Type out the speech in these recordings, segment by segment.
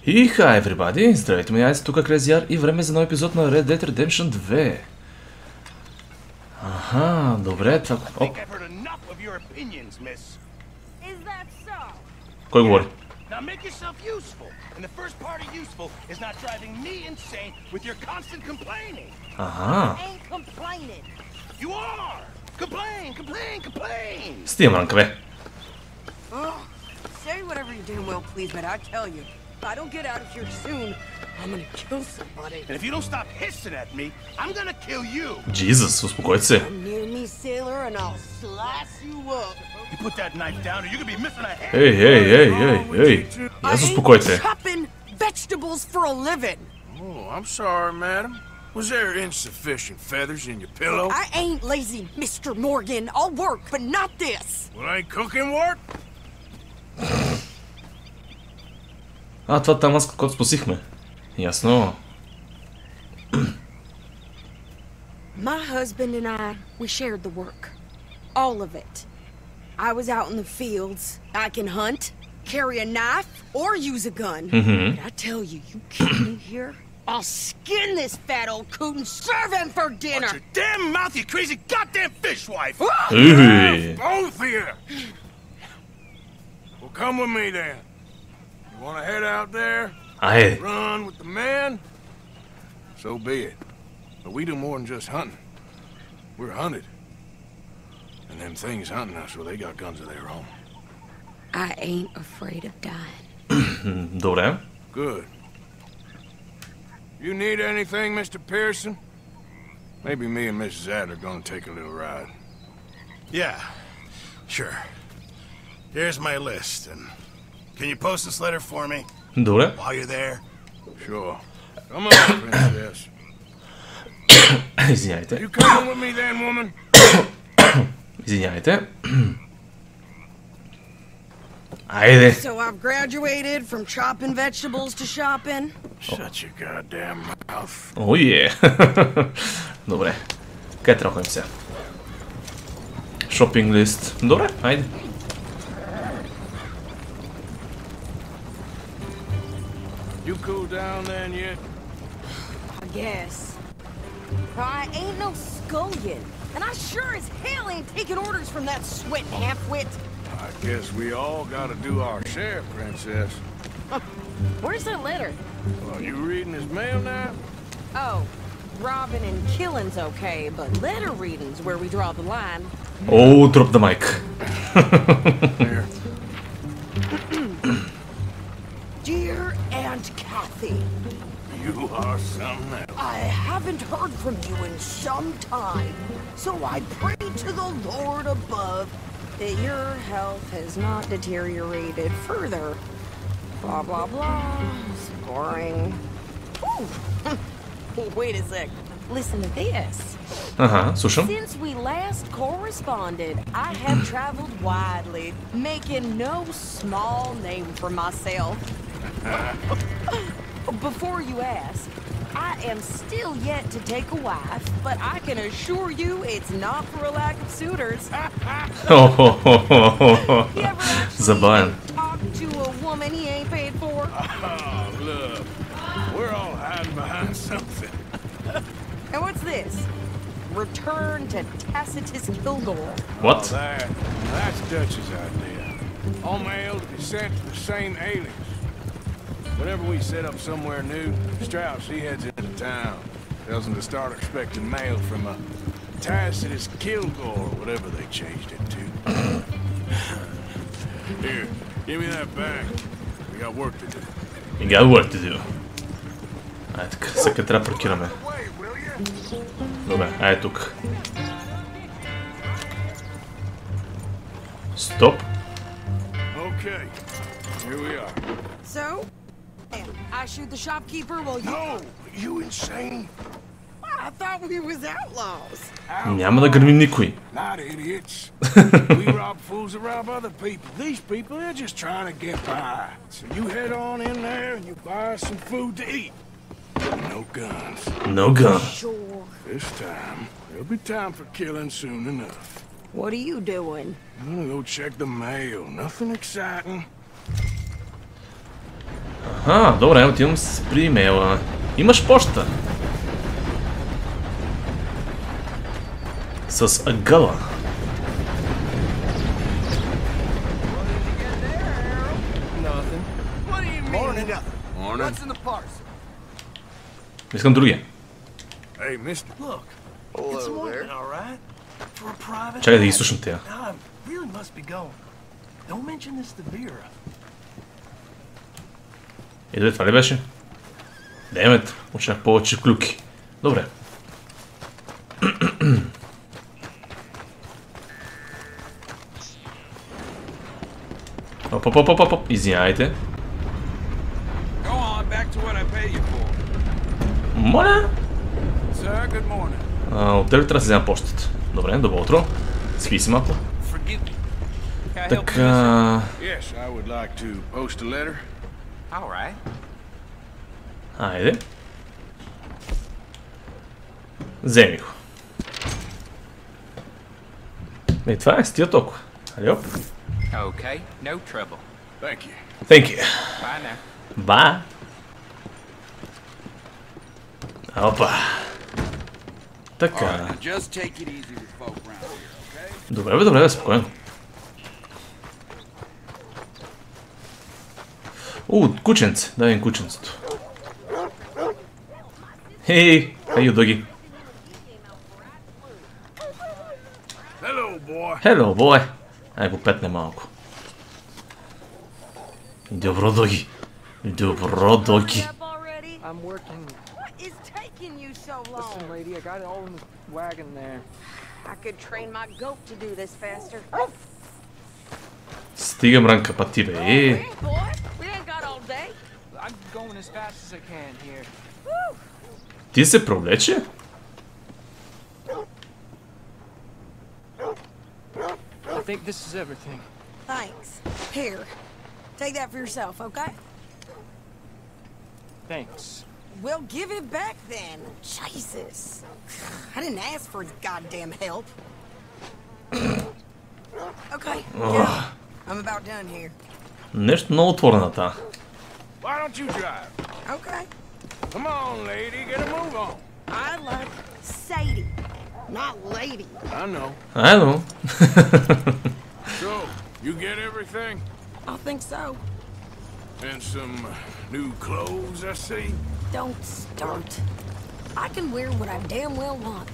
И хай, everybody! Здравейте, ме тук е CrazyR и време за нов епизод на Red Dead Redemption 2. Аха, добре, това... Оп. Кой говори? Аха. Стига мранка, бе. Say whatever you're doing, well, please, but I tell you, if I don't get out of here soon, I'm gonna kill somebody. And if you don't stop hissing at me, I'm gonna kill you. Jesus, успокойте се. Come near me, sailor, and I'll slice you up. You put that knife down, or you're gonna be missing a head. Ей. Я успокойте. I ain't chopping vegetables for a living. Oh, I'm sorry, madam. Was there insufficient feathers in your pillow? I ain't lazy, Mr. Morgan. I'll work, but not this. Well, ain't cooking work? А, това там аз код спасихме. Ясно. My husband and we shared the work. All of it. I was out in the fields. I can hunt, carry a knife, or use a gun. But I tell you, you keep me here, I'll skin this fat old coot and serve him for dinner. Watch your damn mouth, you crazy goddamn fishwife! Both of you! Well, come with me then. You want to head out there? Aye. Run with the men? So be it. But we do more than just hunting. We're hunted. And them things hunting us, well, they got guns of their own. I ain't afraid of dying. Добре. Good. You need anything, Mr. Pearson? Maybe me and Mrs. Adler are gonna take a little ride. Yeah, sure. Here's my list, and can you post this letter for me? Добре. While you're there? Sure. Come on, princess. Извиняйте. You coming with me then, woman? Извиняйте. Айде. So I've graduated from chopping vegetables to shopping. Shut your goddamn mouth. О, е. Добре. Къде трябва да ходим сега? Шопинг лист. Добре, айде. You cool down then yet? I guess. I ain't no scullion, and I sure as hell ain't taking orders from that sweating half-wit. I guess we all gotta do our share, princess. Where's that letter? Well, you reading his mail now? Oh, robbing and killing's okay, but letter reading's where we draw the line. Oh, drop the mic. Here. Dear Aunt Kathy, You are something else. I haven't heard from you in some time, so I pray to the Lord above that your health has not deteriorated further. Blah, blah, blah. Scoring. Ooh. Wait a sec. Listen to this. Ага, слушам. Since we last corresponded, I have traveled widely, making no small name for myself. Before you ask, I am still yet to take a wife, but I can assure you it's not for a lack of suitors. You ever Забавен. actually talk to a woman he ain't paid for? Oh, look. We're all hiding behind something. And what's this? Return to Tacitus Kilgore. What? Oh, that's Dutch's idea. All mail to be sent to the same alias. Whenever we set up somewhere new, Strauss, he heads into town. Tells them to start expecting mail from a Tacitus Kilgore, whatever they changed it to. Here, give me that back. We got work to do. You got work to do. Айде така, сега трябва да паркираме. Добре, айде тук. Стоп. Okay, here we are. So, I shoot the shopkeeper while you... No, you insane? I thought we was outlaws. Няма да гърмим никой. Not idiots. We rob fools that rob other people. These people, they're just trying to get by. So you head on in there and you buy some food to eat. No guns. No gun. Sure. This time, there'll be time for killing soon enough. What are you doing? I'm gonna go check the mail. Nothing exciting. Добре, отивам при имейла. Имаш почта. С ъгъла. Искам другия. Чакай да ги слушам тея. Ето това ли беше? Демет, очаквах повече клюки. Добре. Оп, извиняйте. Моля? Отдели трябва да се взема почтата. Добре, добро утро. Спи си малко. Така... Айде. Вземи го. И това е, стига толкова. Алиоп. Okay, no trouble. Thank you. Bye now. Ба. Опа. Така. Добре, спокойно. Кученце. Дай им кученцето. Хей, how you doing? Hello, boy. Ай го петне малко. Добро, доги. Добро, доги. Listen, lady, I got it all in the wagon there. I could train my goat to do this faster. Стигам ранка па ти, бе. We ain't got all day. I'm going as fast as I can here. Ти се провлече? I think this is everything. Thanks. Here, take that for yourself, okay? Thanks. We'll give it back then. Jesus. I didn't ask for goddamn help. Okay, yeah, I'm about done here. Нещо много отворената. Why don't you drive? Okay. Come on, lady, get a move on. I like Sadie, not lady. I know. I know. So, you get everything? I think so. And some new clothes, I see? Don't start. I can wear what I damn well want.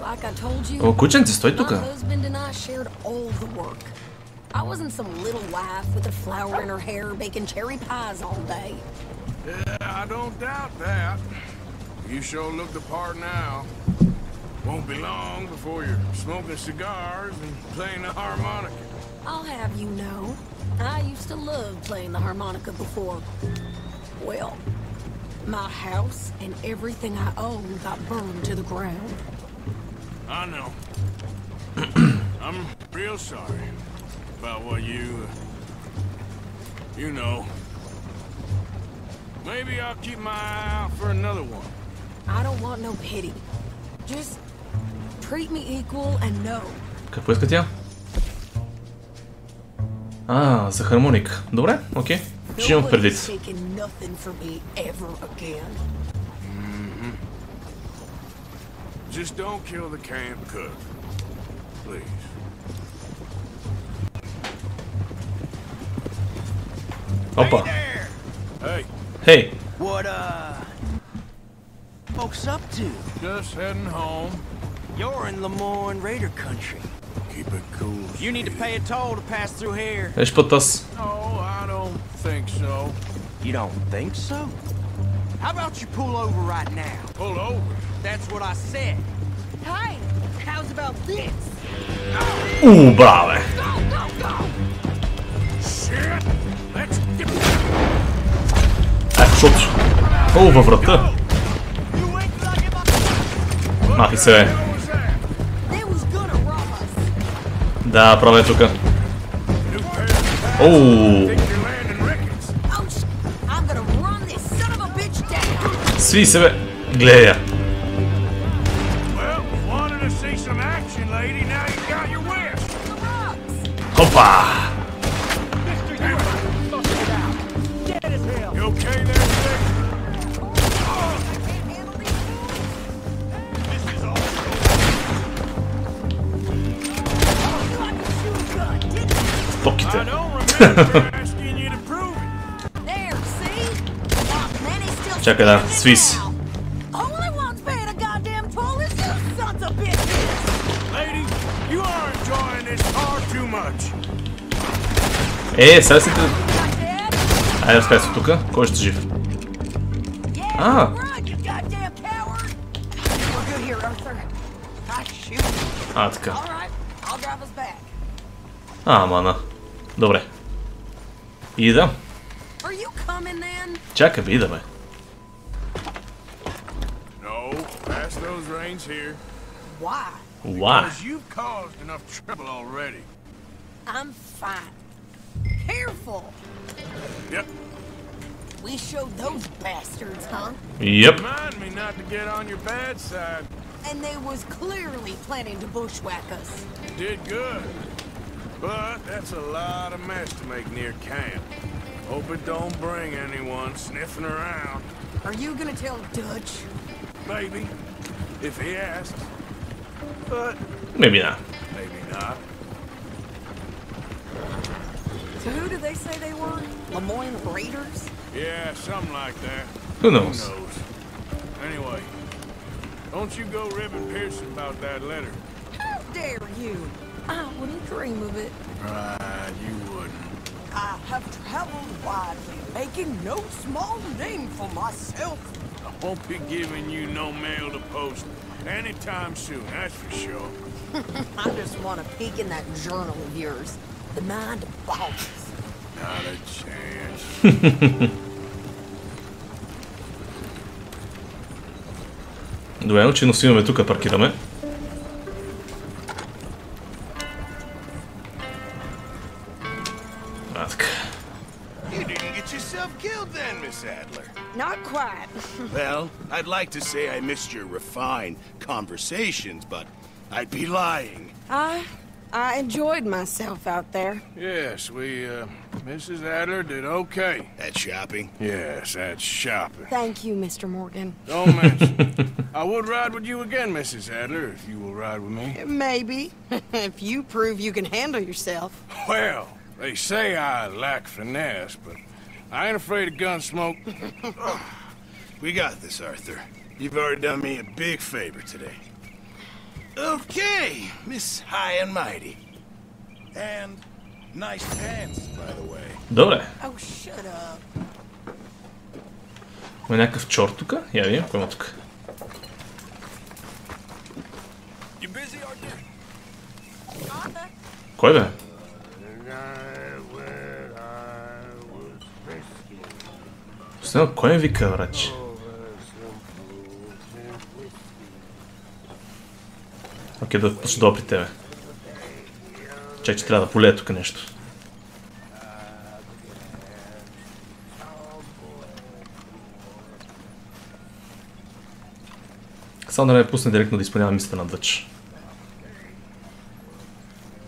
Like I told you, О, кученце, стой тука. my husband and I shared all the work. I wasn't some little wife with a flower in her hair baking cherry pies all day. Yeah, I don't doubt that. You sure look the part now. Won't be long before you're smoking cigars and playing the harmonica. I'll have you know, I used to love playing the harmonica before. Well, my house and everything I own got burned to the ground. I know. I'm real sorry about what you know. Maybe I'll keep my eye out for another one. I don't want no pity. Just treat me equal and know. Какво иска тя? За хармоник. Добре, окей. Ще имам предвид. Just don't kill the camp cook, please. Опа. Hey. Hey. What, folks up to? Just heading home. You're in Lemoyne Raider country. Keep it cool. You need to pay a toll to pass through here. Еш пътас. No, I don't think so. You don't think so? How about you pull over right now? Pull over? That's what I said. Hey, how's about this? Браве. Go, go, go! Shit! Let's get... Защото. Във врата. Махи се. Да, правя е тука. Сви се, бе. Гледай я. Хопа! You okay there? топките. There, see? Not many still Чакай да, standing свис. now. Only one's paying a goddamn toll is you sons of bitches. Lady, you are enjoying this far too much. Сега си... Айде, разкай се тука. Кой ще жив? Yeah, run, you goddamn coward. We're good here, Arthur. I shoot. Така. All right, I'll drive us back. Мана. Добре. Ида. Are you coming then? Чакай бе, ида бе. No, pass those reins here. Why? Why? Because you've caused enough trouble already. I'm fine. Careful. Yep. We showed those bastards, huh? Yep. Remind me not to get on your bad side. And they was clearly planning to bushwhack us. Did good. But that's a lot of mess to make near camp. Hope it don't bring anyone sniffing around. Are you gonna tell Dutch? Maybe. If he asks. But Maybe not. maybe not. So who do they say they were? Lemoyne Raiders? Yeah, something like that. Who knows? Who knows? Anyway, don't you go ribbon piercing about that letter. How dare you? I wouldn't dream of it. Right, you wouldn't. I have traveled widely, making no small name for myself. I won't be giving you no mail to post anytime soon, that's for sure. I just want to peek in that journal of yours. The mind boggles. Not a chance. Добре, очевидно си имаме тук, паркираме. Така. You didn't get yourself killed then, Miss Adler. Not quite. Well, I'd like to say I missed your refined conversations, but I'd be lying. I enjoyed myself out there. Yes, Mrs. Adler did okay. That shopping? Yes, that's shopping. Thank you, Mr. Morgan. Don't mention. I would ride with you again, Mrs. Adler, if you will ride with me. Maybe. If you prove you can handle yourself. Well, they say I lack finesse, but I ain't afraid of gun smoke. We got this, Arthur. You've already done me a big favor today. Okay, Miss High and Mighty. And nice pants, by the way. Добре. Oh, shut up. Има някакъв чор тук. Я видим, кой има тук. You busy, Arthur? Кой бе? Последно, кой ме вика, врач? Окей, да почна долу при тебе. Чакай, че трябва да полея тук нещо. Само да не ме пусне директно да изпълнявам мисията на Дъч.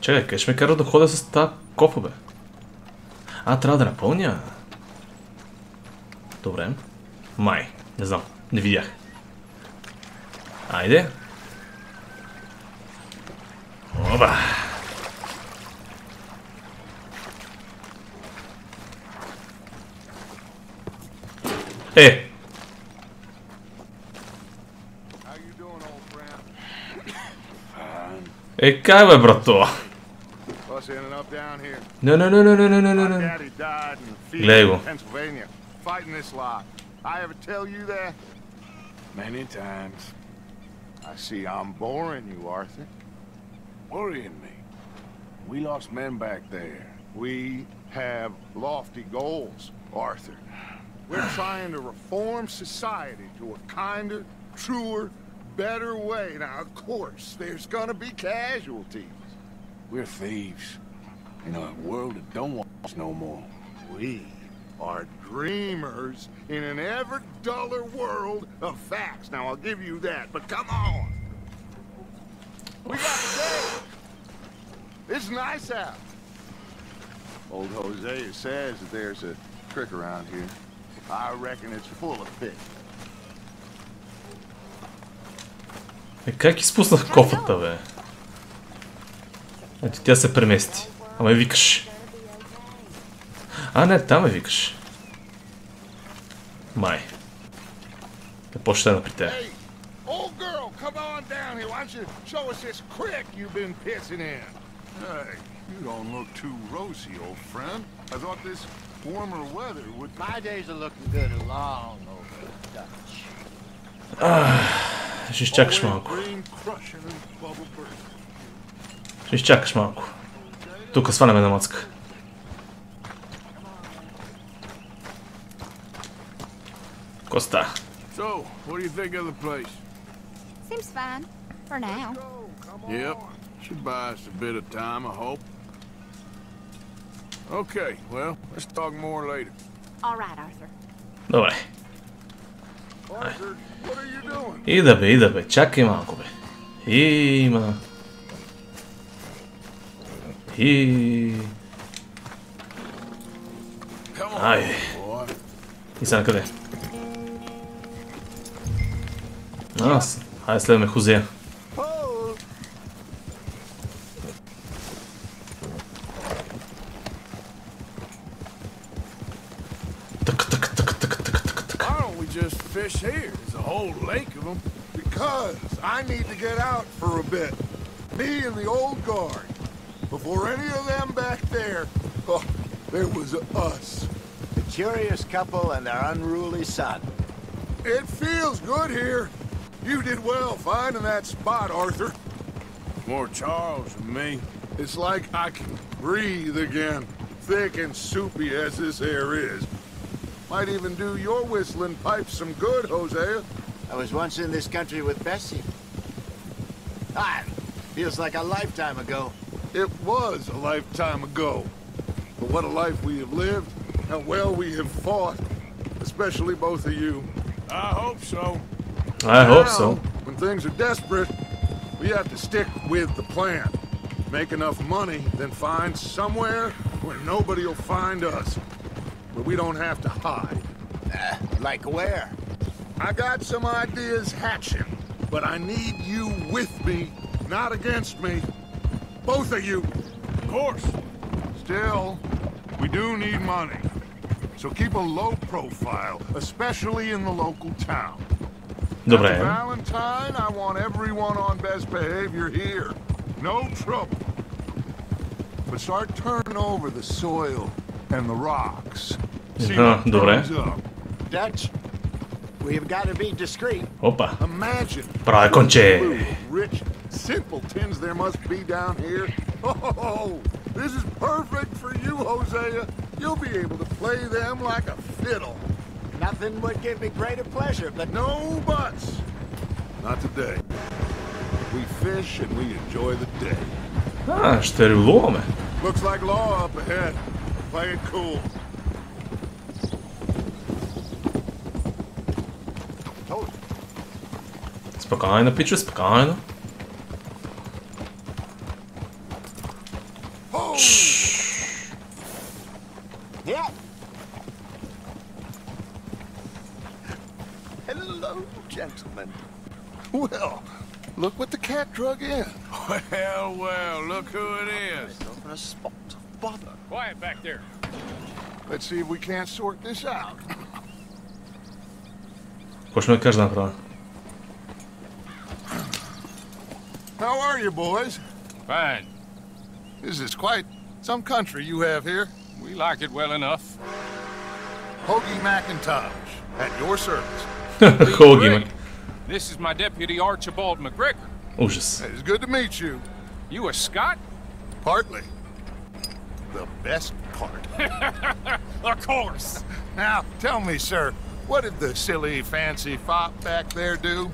Чакай, къде ще ме кара да ходя с тази кофа, бе? Трябва да напълня. Добре. Май. Не знам. Не видях. Айде. Оба. Как бе, брато? No. Гледай го. Fighting this lot. I ever tell you that? Many times. I see I'm boring you, Arthur. Worrying me. We lost men back there. We have lofty goals, Arthur. We're trying to reform society to a kinder, truer, better way. Now, of course, there's gonna be casualties. We're thieves. In a world that don't want us no more. We are dreamers in an ever duller world of facts. Now, I'll give you that, but come on. We got the day. It's nice out. Old Hosea says that there's a trick around here. I reckon it's full of fish. Как изпуснах кофата, бе? Ето, тя се премести. Ама я викаш. A ne, tamo vikаш. Maj. Da pošteno pri te. Hey, old girl, come on down here. Why don't you show us this creek you've been pissing in? Hey, you don't look too rosy, old friend. I thought this warmer weather would... My days are looking good along over Dutch. Ще изчакаш малко. Ще изчакаш малко. Тук сваляме на мацка. Коста. So, what do you think of the place? Seems fine. For now. Yep. Should buy us a bit of time, I hope. Okay, well, let's talk more later. All right, Arthur. Добре. Arthur, what are you doing? Ида бе, чакай малко бе. Има. Айде. И сега накъде? Хайде следваме Хозея. Why don't we just fish here? There's a whole lake of them. Because I need to get out for a bit. Me and the old guard. Before any of them back there, oh, there was us. The curious couple and their unruly son. It feels good here. You did well finding that spot, Arthur. More Charles than me. It's like I can breathe again, thick and soupy as this air is. Might even do your whistling pipes some good, Hosea. I was once in this country with Bessie. Feels like a lifetime ago. It was a lifetime ago. But what a life we have lived, how well we have fought, especially both of you. I hope so. I hope so. When things are desperate, we have to stick with the plan. Make enough money, then find somewhere where nobody will find us. But we don't have to hide. Like where? I got some ideas hatching, but I need you with me, not against me. Both of you. Of course. Still, we do need money. So keep a low profile, especially in the local town. Добре. After Valentine, I want everyone on best behavior here. No trouble. But start turning over the soil and the rocks. See what comes up. Dutch, we've got to be discreet. Опа. Imagine Прави конче. rich simpletons there must be down here. Oh, this is perfect for you, Hosea. You'll be able to play them like a fiddle. Nothing would give me greater pleasure, but No buts. Not today. We fish and we enjoy the day. Ще риболоваме. Looks like law up ahead. Play it cool. Спокойно, пичу, спокойно. yeah. Hello, gentlemen. Well, look what the cat drug in. Well, look who it is. Over a spot of bother. Quiet back there. Let's see if we can't sort this out. Почваме да кажа да направя. How are you, boys? Fine. This is quite some country you have here. We like it well enough. Hoagie McIntosh, at your service. Хоги ме. This is my deputy Archibald McGregor. Ужас. It's good to meet you. You a Scot? Partly. The best part. Of course. Now, tell me, sir, what did the silly, fancy fop back there do?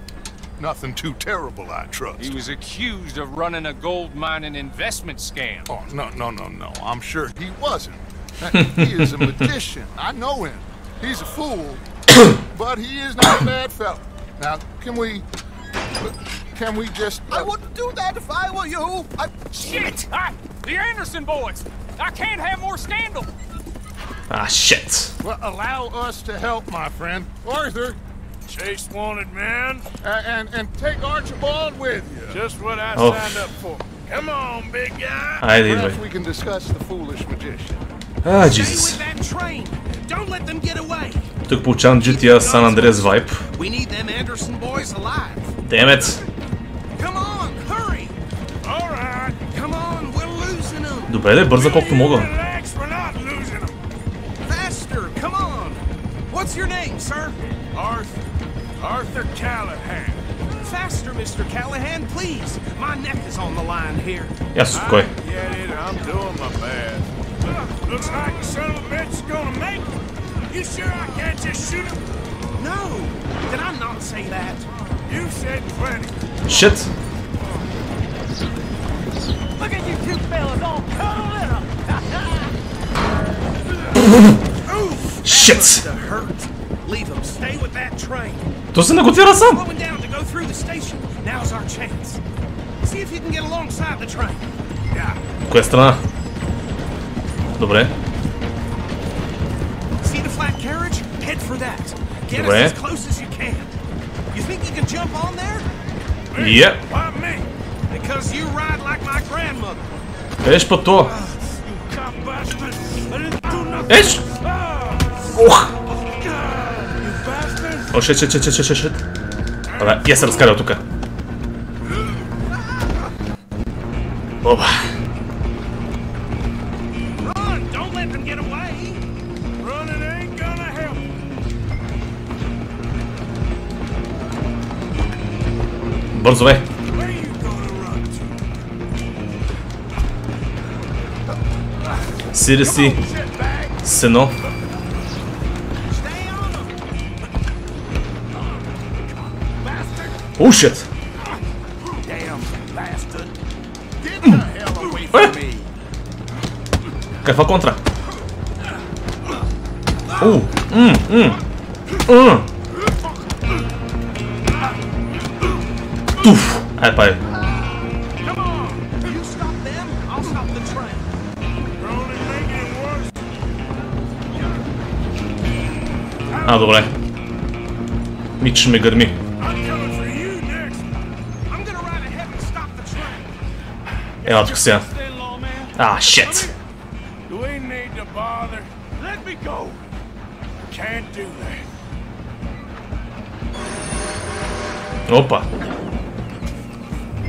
Nothing too terrible, I trust. He was accused of running a gold mining investment scam. Oh, no. I'm sure he wasn't. He is a magician. I know him. He's a fool, but he is not a bad fellow. Now, can we just... I wouldn't do that if I were you. Shit! The Anderson boys! I can't have more scandal! Ah, shit. Well, allow us to help, my friend. Arthur, Chase wanted man. and take Archibald with you. Just what I signed up for. Come on, big guy. Айде, идвай. Perhaps we can discuss the foolish magician. Jesus. Тук получавам GTA San Andreas vibe. Damn it. Добре, да бърза колкото мога. What's your name, sir? Arthur Callahan. Faster, Mr. Callahan, please. My neck is on the line here. Yes, go ahead. I get it. I'm doing my best. Looks like the son of a bitch is gonna make it. You sure I can't just shoot him? No. Did I not say that? You said plenty. Shit. Look at you two fellas all cuddled up. Shit. Leave him. Stay with that train. То се наготвира сам. Going down to go through the station. Now's our chance. See if you can get alongside the train. Yeah. Коя страна? Добре. See the flat carriage? Head for that. Get Добре. us as close as you can. You think you can jump on there? Yep. Why me? Because you ride like my grandmother. Еш по то. You cop bastard. I didn't do nothing. Еш. Ух. О, шит. Абе, я се разкарал тука. Оба. Run! Don't let them get away. Running ain't gonna help. Бързо, бе. Where you gonna run to? Сири си. Сено. Oh shit! Damn bastard. Get the hell away from me. Каква контра? Туф! Ай, пай. Come on. You stop them, I'll stop the train. Only making it worse. А, добре. Мич ме гърми. I'm coming for you next. I'm gonna ride ahead and stop the train. Ела тук сега. А, шит! Do we need to bother? Let me go. Can't do that. Опа.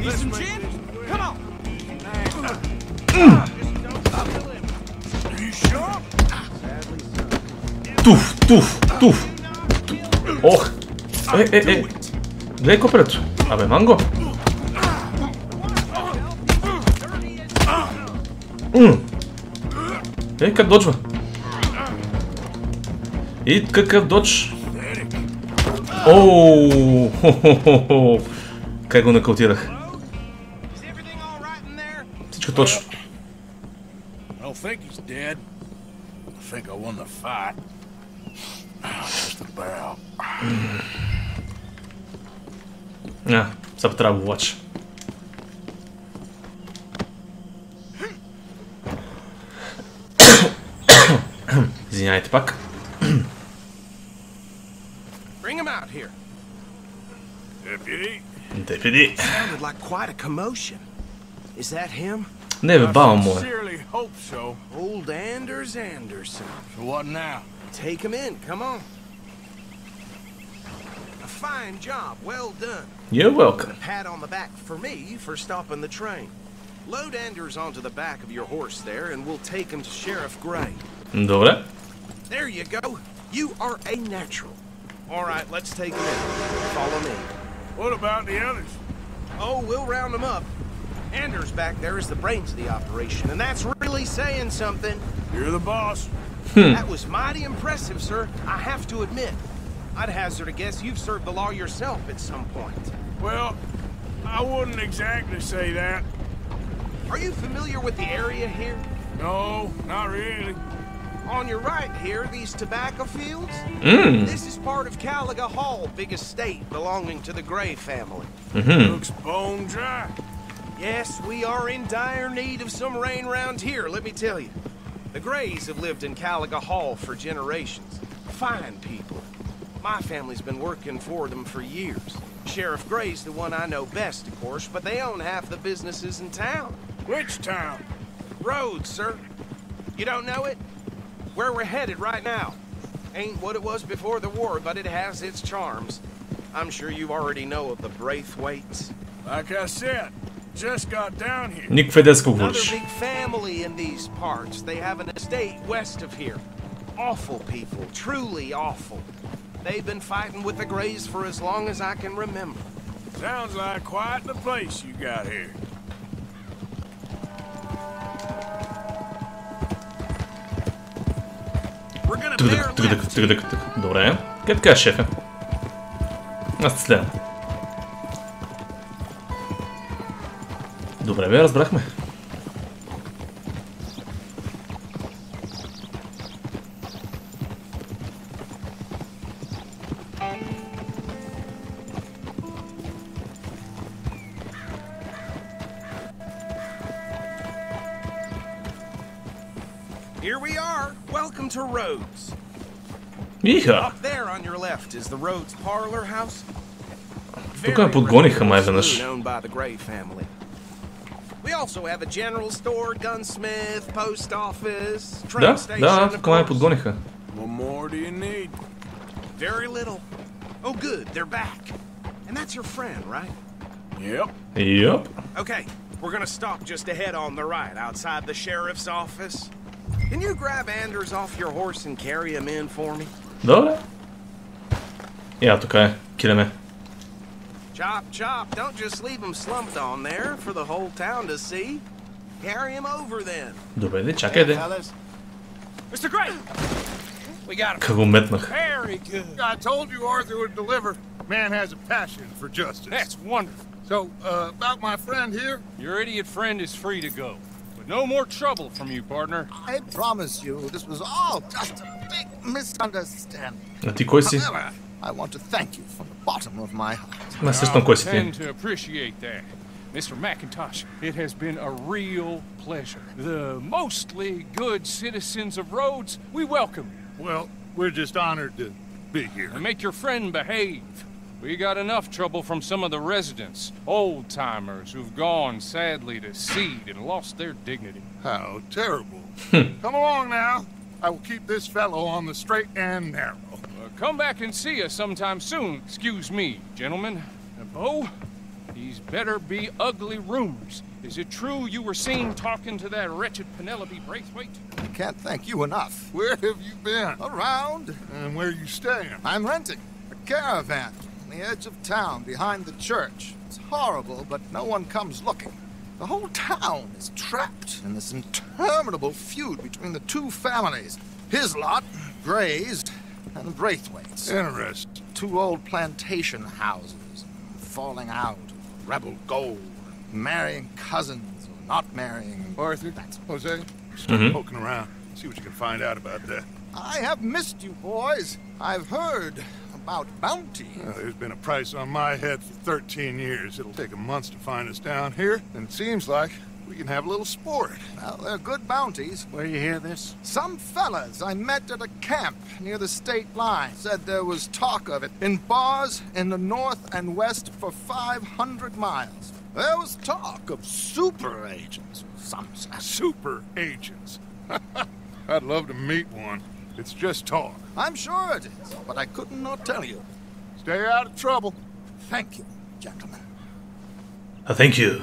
Need some gin? Come on. Are you sure? Туф. Ох. Гледай копрето. Абе, манго. Как доджва. И какъв додж. Оу. Как го накаутирах. Всичко точно. I don't think he's dead. I think I won the fight. Just about. Сега трябва да го влача. Извинявайте пак. Bring him out here. Deputy. Sounded like quite a commotion. Is that him? Не бе, баба му е. Sincerely hope so. Old Anders Anderson. So what now? Take him in, come on. A fine job, well done. You're welcome. A pat on the back for me for stopping the train. Load Anders onto the back of your horse there and we'll take him to Sheriff Gray. Добре. There you go. You are a natural. All right, let's take him in. Follow me. What about the others? Oh, we'll round them up. Anders back there is the brains of the operation, and that's really saying something. You're the boss. That was mighty impressive, sir. I have to admit. I'd hazard a guess you've served the law yourself at some point. Well, I wouldn't exactly say that. Are you familiar with the area here? No, not really. On your right here, these tobacco fields? This is part of Caliga Hall, big estate belonging to the Gray family. Looks bone dry. Yes, we are in dire need of some rain around here, let me tell you. The Grays have lived in Caliga Hall for generations. Fine people. My family's been working for them for years. Sheriff Gray's the one I know best, of course, but they own half the businesses in town. Which town? Rhodes, sir. You don't know it? where we're headed right now. Ain't what it was before the war, but it has its charms. I'm sure you already know of the Braithwaites. Like I said, just got down here. Никаква детска Another говориш. big family in these parts. They have an estate west of here. Awful people, truly awful. They've been fighting with the Greys for as long as I can remember. Sounds like quite the place you got here. We're gonna bear left. Добре. Къде така, шефе? Аз те следвам. Добре, бе, разбрахме. Here we are. Welcome to Rhodes. Иха! Up there on your left is the Rhodes Parlor House. Тук ме подгониха май веднъж. Owned by the Gray family. We also have a general store, gunsmith, post office, train station. Да, тук ме подгониха. What more do you need? Very little. Oh, good, they're back. And that's your friend, right? Yep. Йоп. Okay, we're gonna stop just ahead on the right, outside the sheriff's office. Can you grab Anders off your horse and carry him in for me? Добре. Я тук е. Киреме. Chop, chop. Don't just leave him slumped on there for the whole town to see. Carry him over then. Добре, де, чакай де. Mr. Gray! We got him. Как го метнах. Very good. I told you Arthur would deliver. Man has a passion for justice. That's wonderful. So, about my friend here? Your idiot friend is free to go. But no more trouble from you, partner. I promise you, this was all just a big misunderstanding. А ти кой си? However, I want to thank you from the bottom of my heart. Аз сещам кой си I ти. tend to appreciate that. Mr. McIntosh, it has been a real pleasure. The mostly good citizens of Rhodes, we welcome you. Well, we're just honored to be here. And make your friend behave. We got enough trouble from some of the residents, old-timers who've gone, sadly, to seed and lost their dignity. How terrible. Come along now. I will keep this fellow on the straight and narrow. Come back and see us sometime soon. Excuse me, gentlemen. Bo, these better be ugly rumors. Is it true you were seen talking to that wretched Penelope Braithwaite? I can't thank you enough. Where have you been? Around. And where are you staying? I'm renting a caravan on the edge of town behind the church. It's horrible, but no one comes looking. The whole town is trapped in this interminable feud between the two families. His lot, Grays, and the Braithwaites. Interesting. Two old plantation houses, falling out, rebel gold, marrying cousins or not marrying. Arthur, Jose, start poking around. See what you can find out about that. I have missed you, boys. I've heard about bounty. There's been a price on my head for 13 years. It'll take a month to find us down here, and it seems like we can have a little sport. Well, they're good bounties. Where you hear this? Some fellas I met at a camp near the state line said there was talk of it in bars in the north and west for 500 miles. There was talk of super agents. Some super agents. I'd love to meet one. It's just talk. I'm sure it is, but I could not tell you. Stay out of trouble. Thank you, gentlemen. Thank you.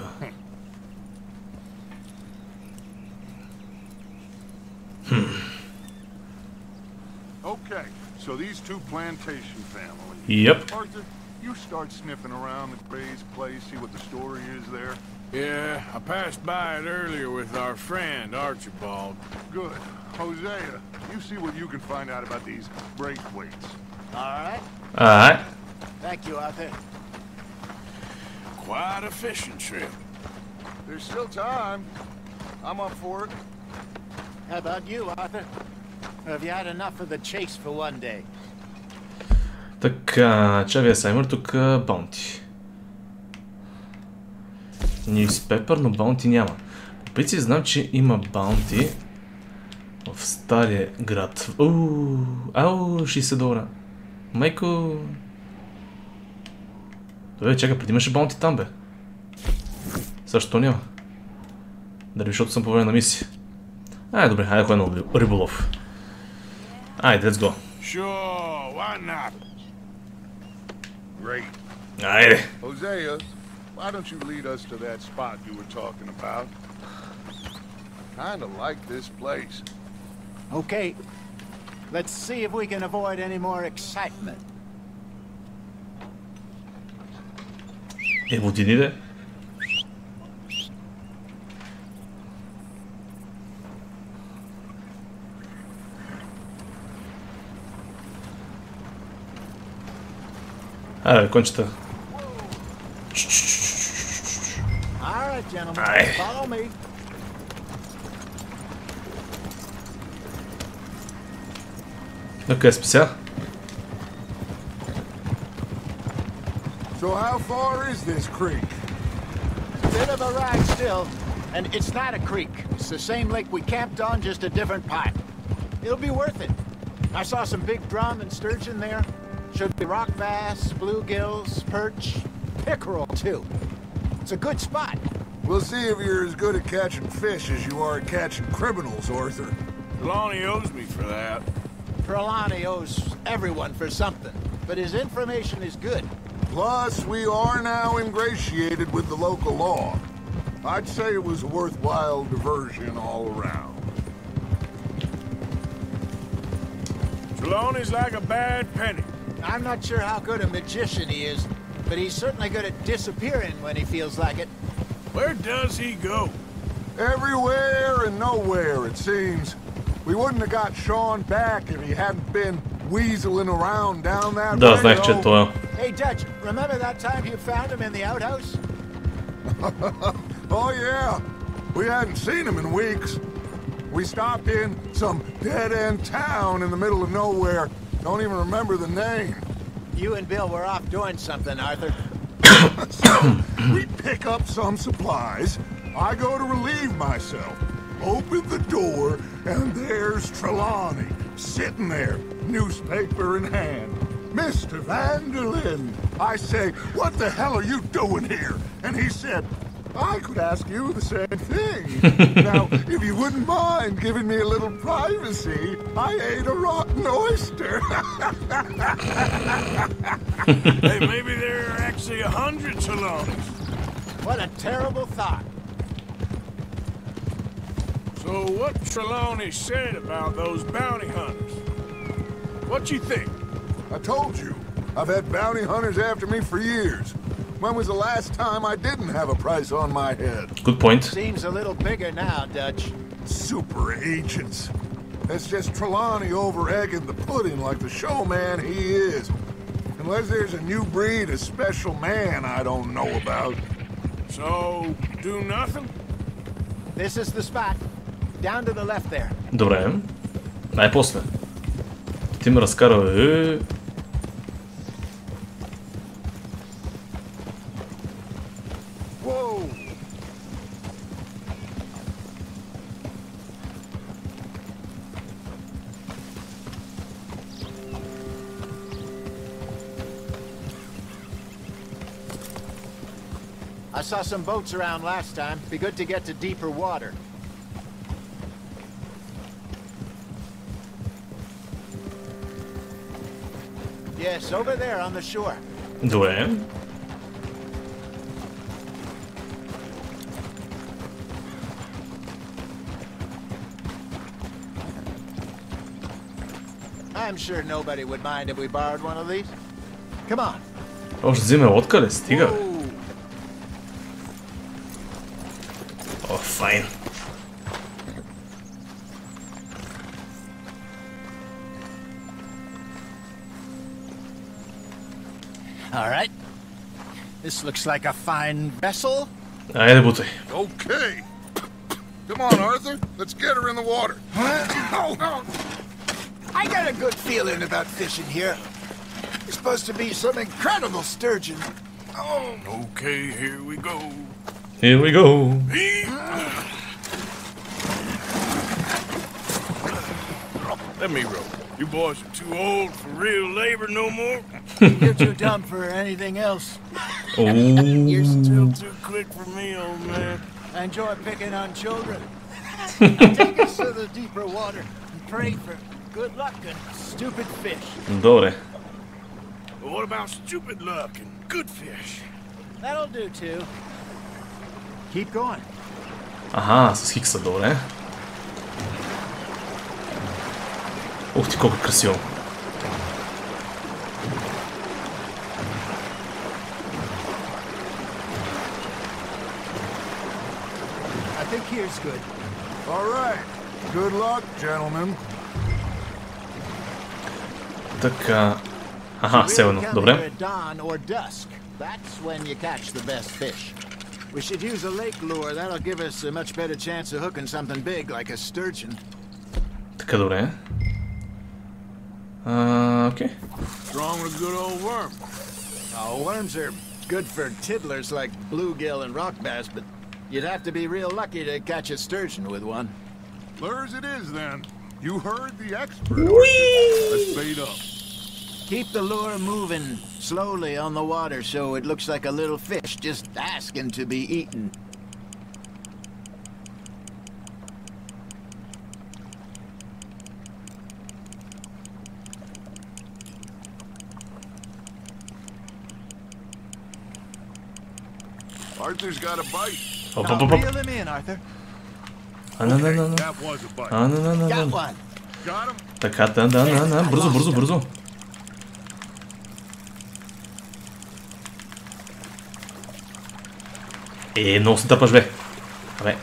Okay, so these two plantation families. Yep. Arthur, you start sniffing around the Gray's place, see what the story is there. Yeah, I passed by it earlier with our friend, Archibald. Good. Hosea, you see what you can find out about these Braithwaites. All right. Alright. Thank you, Arthur. Quite a fishing trip. There's still time. I'm up for it. How about you, Arthur? Have you had enough of the chase for one day? Така, чавия Саймър, тук баунти. Нюспепър, но баунти няма. По принцип знам, че има баунти в стария град. Ау, 60 долара. Майко... Добре, чакай, преди имаше баунти там, бе. Също няма. Дали защото съм по време на мисия. Добре, хайде на риболов. Айде, let's go. Sure, why not? Great. Айде. Hosea, why don't you lead us to that spot you were talking about? Kinda like this place. Okay. Let's see if we can avoid any more excitement. Бутини, де. Айде, кончета. All right, gentlemen, Aye. follow me. Къде сме сега? So how far is this creek? Bit of a ride still, and it's not a creek. It's the same lake we camped on, just a different part. It'll be worth it. I saw some big drum and sturgeon there. Should be rock bass, bluegills, perch, pickerel too. It's a good spot. We'll see if you're as good at catching fish as you are at catching criminals, Arthur. Lonnie owes me for that. Trelawney owes everyone for something, but his information is good. Plus, we are now ingratiated with the local law. I'd say it was a worthwhile diversion all around. Trelawney's like a bad penny. I'm not sure how good a magician he is, but he's certainly good at disappearing when he feels like it. Where does he go? Everywhere and nowhere, it seems. We wouldn't have got Sean back if he hadn't been weaseling around down that Да, way. знаех, че е това. Hey, Dutch, remember that time you found him in the outhouse? Oh, yeah. We hadn't seen him in weeks. We stopped in some dead-end town in the middle of nowhere. Don't even remember the name. You and Bill were off doing something, Arthur. So, we pick up some supplies. I go to relieve myself. Open the door, and there's Trelawney, sitting there, newspaper in hand. Mr. Vanderlyn. I say, what the hell are you doing here? And he said, I could ask you the same thing. Now, if you wouldn't mind giving me a little privacy, I ate a rotten oyster. Hey, maybe there are actually 100 Trelawneys. What a terrible thought. So what Trelawney said about those bounty hunters? What you think? I told you, I've had bounty hunters after me for years. When was the last time I didn't have a price on my head? Good point. Seems a little bigger now, Dutch. Super agents. That's just Trelawney over-egging the pudding like the showman he is. Unless there's a new breed of special man I don't know about. So, do nothing? This is the spot. Down to the left there. Добре. Най-после. Ти ме разкара. Whoa! I saw some boats around last time. Be good to get to deeper water. Yes, over there on the shore. Добре. I'm sure nobody would mind if we borrowed one of these. Come on. Още взиме лодка ли? Стига. О, файн. All right. This looks like a fine vessel. Айде, бутай. Okay. Come on, Arthur. Let's get her in the water. I got a good feeling about fishing here. It's supposed to be some incredible sturgeon. Oh. Okay, here we go. Here we go. Let me row. You boys are too old for real labor no more. You're too dumb for anything else. Oh. You're still too quick for me, old man. I enjoy picking on children. Take us to the deeper water and pray for Good luck and stupid fish. Добре. But what about stupid luck and good fish? That'll do too. Keep going. Аха, с хикса, добре. Ух ти, колко е красиво. I think here's good. All right. Good luck, gentlemen. Така. Аха, севено, добре. Dawn or dusk. That's when you catch the best fish. We should use a lake lure. That'll give us a much better chance of hooking something big like a sturgeon. Така, добре. Окей. Strong with a good old worm. Oh, worms are good for tiddlers like bluegill and rock bass, but you'd have to be real lucky to catch a sturgeon with one. Lures it is, then. You heard the expert. Let's bait up. Keep the lure moving slowly on the water so it looks like a little fish just asking to be eaten. Arthur's got a bite. Reel him in, Arthur. That was a bite. Got one. Got him. Така, да. Бързо. Много се тъпаш, бе. Абе,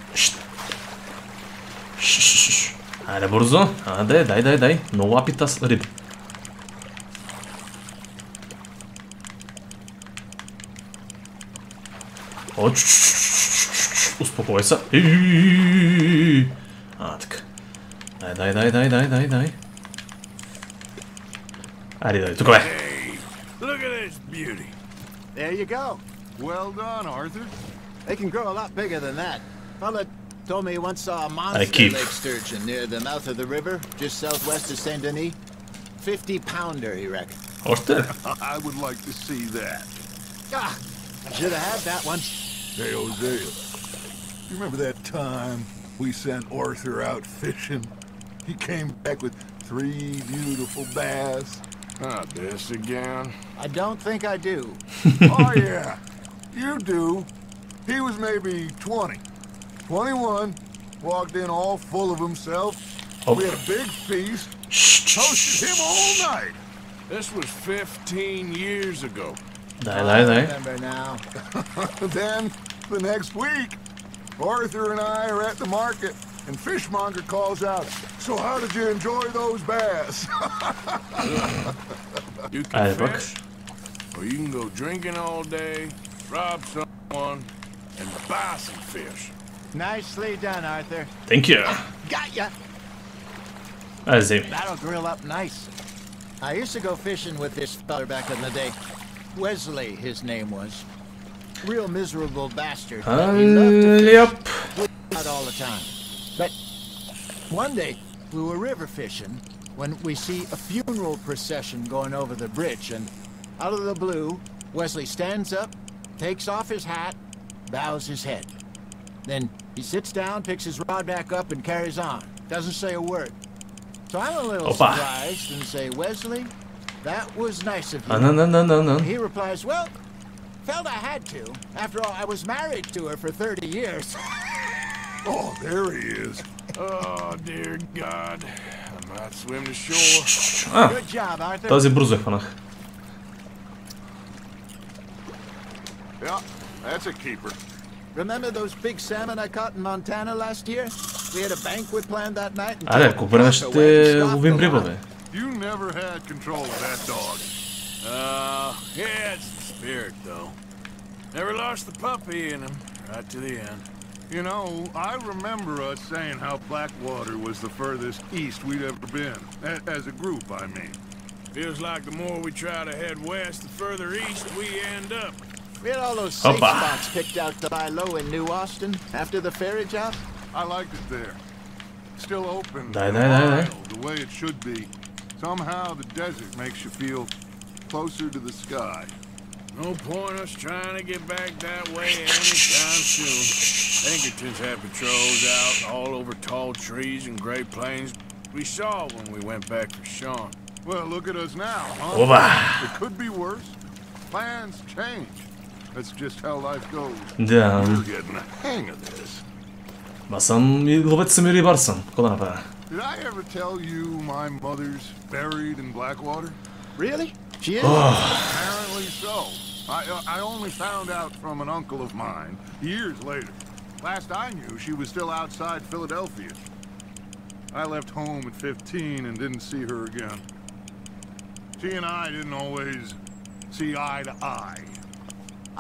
Айде бързо. Дай. Много лапита с риба. О, успокой се. Така. Дай. Айде, тук бе. Look at this beauty. There you go. Well done, Arthur. They can grow a lot bigger than that. Fella told me he once saw a monster lake sturgeon near the mouth of the river, just southwest of Saint Denis. 50-pounder, he reckoned. Още? I would like to see that. I should have had that one. Hey, Hosea. You remember that time we sent Arthur out fishing? He came back with 3 beautiful bass. Ah, this again? I don't think I do. Oh, yeah. You do. He was maybe 20. 21. Walked in all full of himself. We had a big feast. Toasted him all night. This was 15 years ago. Дай. Remember now. Then, the next week, Arthur and I are at the market, and Fishmonger calls out, "So how did you enjoy those bass?" You can fish, or you can go drinking all day, rob someone, and buy some fish. Nicely done, Arthur. Thank you. Got ya. That'll grill up nice. I used to go fishing with this fella back in the day. Wesley, his name was. Real miserable bastard. He loved to fish out all the time. But one day, we were river fishing when we see a funeral procession going over the bridge, and out of the blue, Wesley stands up, takes off his hat, bows his head. Then he sits down, picks his rod back up, and carries on. Doesn't say a word. So I'm a little surprised and say, "Wesley, that was nice of you." No. He replies, "Well, felt I had to. After all, I was married to her for 30 years. Oh, there he is. Oh, dear God. I might swim to shore. Good job, Arthur. Този бързо хванах. Yeah, that's a keeper. Remember those big salmon I caught in Montana last year? We had a banquet planned that night. Аре, ако време ще ловим риба, бе. You never had control of that dog. Yeah, it's the spirit, though. Never lost the puppy in him, right to the end. You know, I remember us saying how Blackwater was the furthest east we'd ever been. As a group, I mean. Feels like the more we try to head west, the further east we end up. We had all those safe spots picked out to lie low in New Austin after the ferry job. I liked it there. Still open, the way it should be. Somehow the desert makes you feel closer to the sky. No point us trying to get back that way anytime soon. Pinkertons have patrols out all over tall trees and Great Plains, we saw when we went back for Sean. Well, look at us now, huh? Ова! It could be worse. Plans change. That's just how life goes. Да. We're getting the hang of this. Аз съм и ловец съм и рибар съм. Какво да направя? Did I ever tell you my mother's buried in Blackwater? Really? She is? Apparently so. I only found out from an uncle of mine years later. Last I knew, she was still outside Philadelphia. I left home at 15 and didn't see her again. She and I didn't always see eye to eye.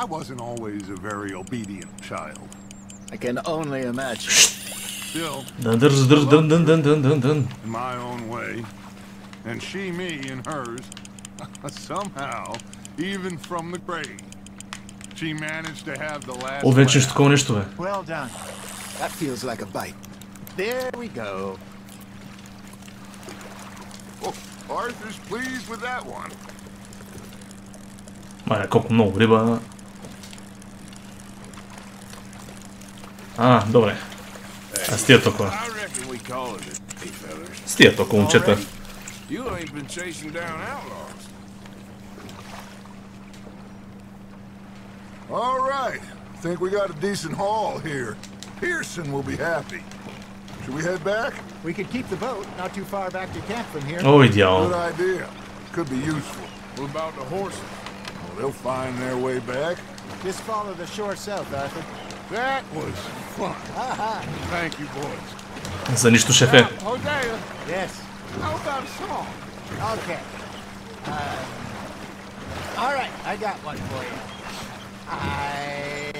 I wasn't always a very obedient child. I can only imagine. Still, in my own way, and she me in hers. Somehow, even from the grave, she managed to have the last. О, вече ще такова нещо, бе. Well done. That feels like a bite. There we go. Oh, Arthur's pleased with that one. Мале, колко много риба. А, добре. А с тия толкова. С тия толкова, момчета. You ain't been chasing down outlaws. All right. I think we got a decent haul here. Pearson will be happy. Should we head back? We could keep the boat not too far back to camp from here. О, идеално. Good idea. Could be useful. What about the horses? Well, they'll find their way back. Just follow the shore south, Arthur. That was fun. Thank you, boys. За нищо, шефе. Hosea. Yes. How about a song? Okay. All right, I got one for you. I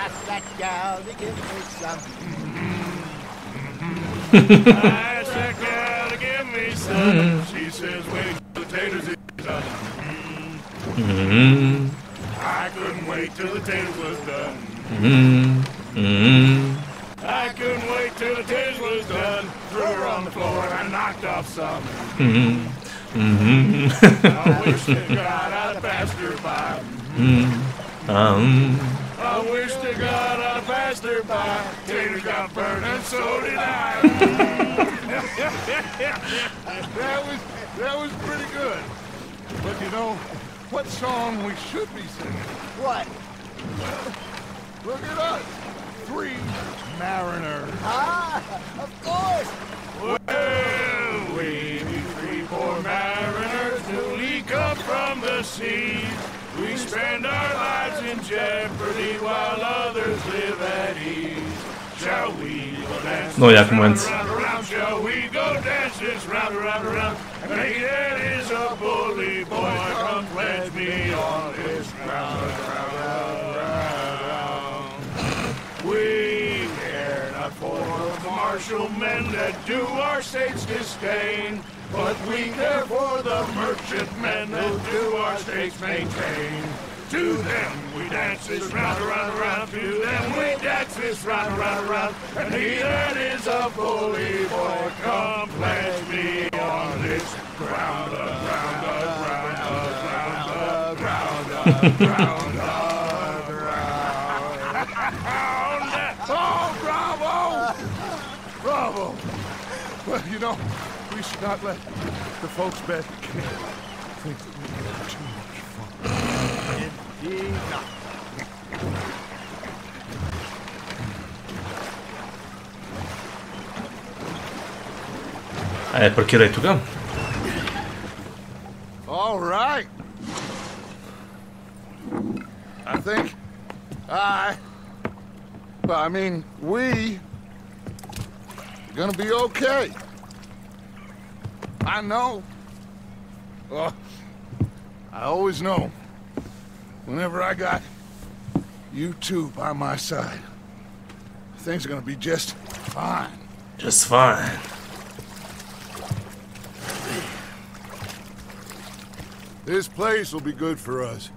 asked that gal to give me some. I asked that gal to give me some. She says, wait till the taters is done. I couldn't wait till the taters was done. I couldn't wait till the taters was done. Threw her on the floor and I knocked off some. I wish to God I'd passed her by. I wish to God I'd passed her by. Taters got burned and so did I. That was pretty good. But you know, what song we should be singing? What? Look at us. 3 mariners. Of course. Well, we be 3 poor mariners newly come from the sea. We spend our lives in jeopardy while others live at ease. Shall we go dance round, round, shall we go dance this round, round, round? And he that is a bully boy, come pledge me on this ground, round, round. We care not for the martial men that do our state's disdain, but we care for the merchantmen that do our states maintain. To them we dance this round, round, round. To them we dance this round, round, round. And he that is a bully boy, come pledge me on this ground, ground, ground, ground, ground, ground, ground. Oh, bravo! Bravo! Well, you know, we should not let the folks back think that we had too much fun. Indeed not. Айде, паркирай тук. All right. I think we are gonna be okay. I know. I always know. Whenever I got you two by my side, things are gonna be just fine. Just fine. This place will be good for us.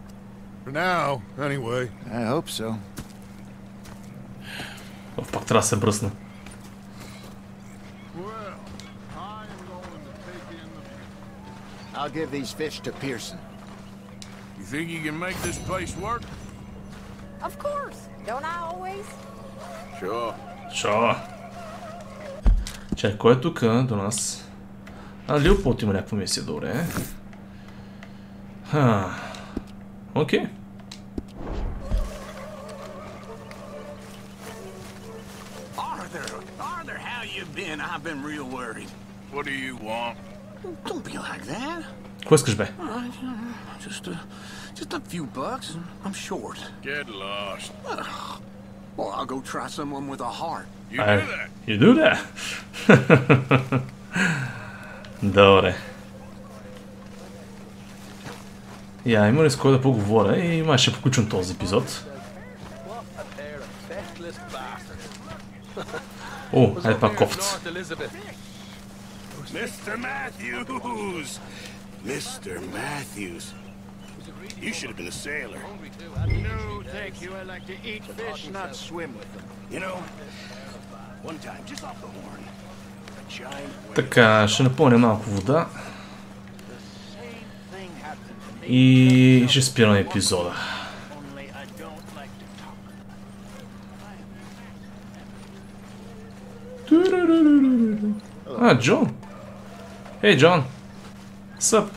For now, anyway. I hope so. О, пак трябва да се бръсна. Well, I am going to take in the... I'll give these fish to Pearson. You think you can make this place work? Of course. Don't I always? Sure. Чао. Чай, кой е тук до нас? Леополд има някаква мисия, добре. Окей. Arthur, how you been? I've been real worried. What do you want? Don't be like that. Какво искаш, бе? Just a few bucks. I'm short. Get lost. Well, I'll go try someone with a heart. You do that. You do that? Добре. Има ли с кой да поговоря и май ще приключвам този епизод. О, айде пак кофт. Mr. Matthews! Mr. Matthews. You should have been a sailor. No, thank you. I like to eat fish, not swim with them. You know, one time, just off the horn, a giant whale... Така, ще напълня малко вода. И ще спирам епизода. Джон. Hey, John. What's up?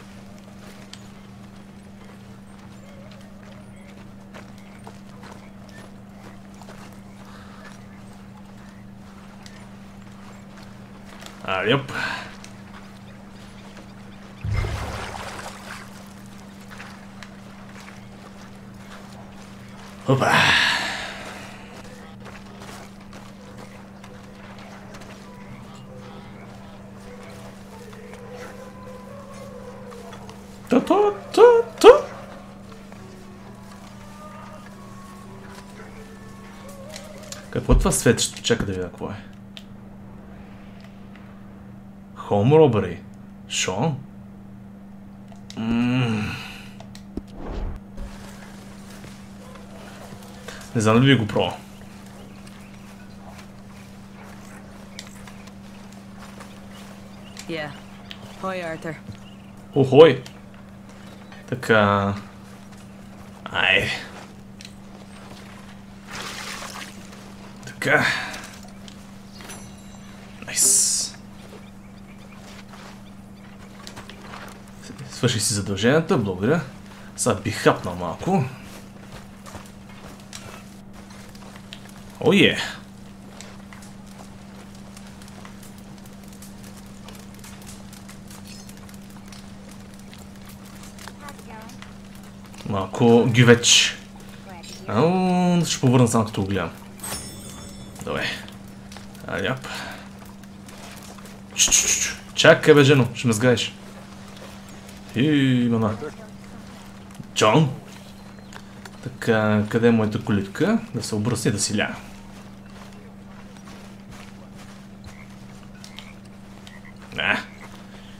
Yep. Опа. Та. Какво е това светещо? Чакай да видя какво е. Home robbery. Шо? Не знам дали ви го пробвам. Yeah. Hoi, Arthur. Охой! Така... Ай... Така... Найс. Свърших си задълженията, благодаря. Сега бих хапнал малко. О, е! Малко гювеч. Ще повърна само като го гледам. Добре. Аляп. Чакай, бе, жено, ще ме сгаеш. Мама. Джон. Така, къде е моята колитка? Да се обръсне да си ляга.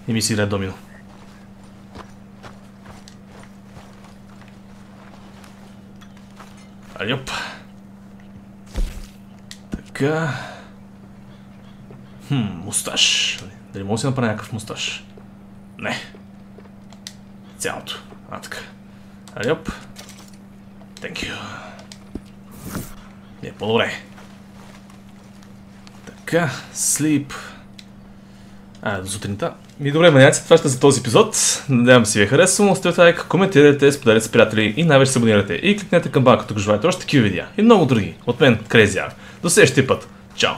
Не ми си играе домино. Айоп. Така. Мусташ. Дали мога да си направя някакъв мусташ? Не. Цялото. Така. Айоп. Thank you. Не, по-добре. Така, sleep. До сутринта. Добре, маняци, това ще за този епизод. Надявам се ви е харесало. Оставете лайк, коментирайте, споделете с приятели и най-вече се абонирайте. И кликнете камбанката, ако желаете още такива видеа. И много други. От мен, CrazyR. До следващия път. Чао!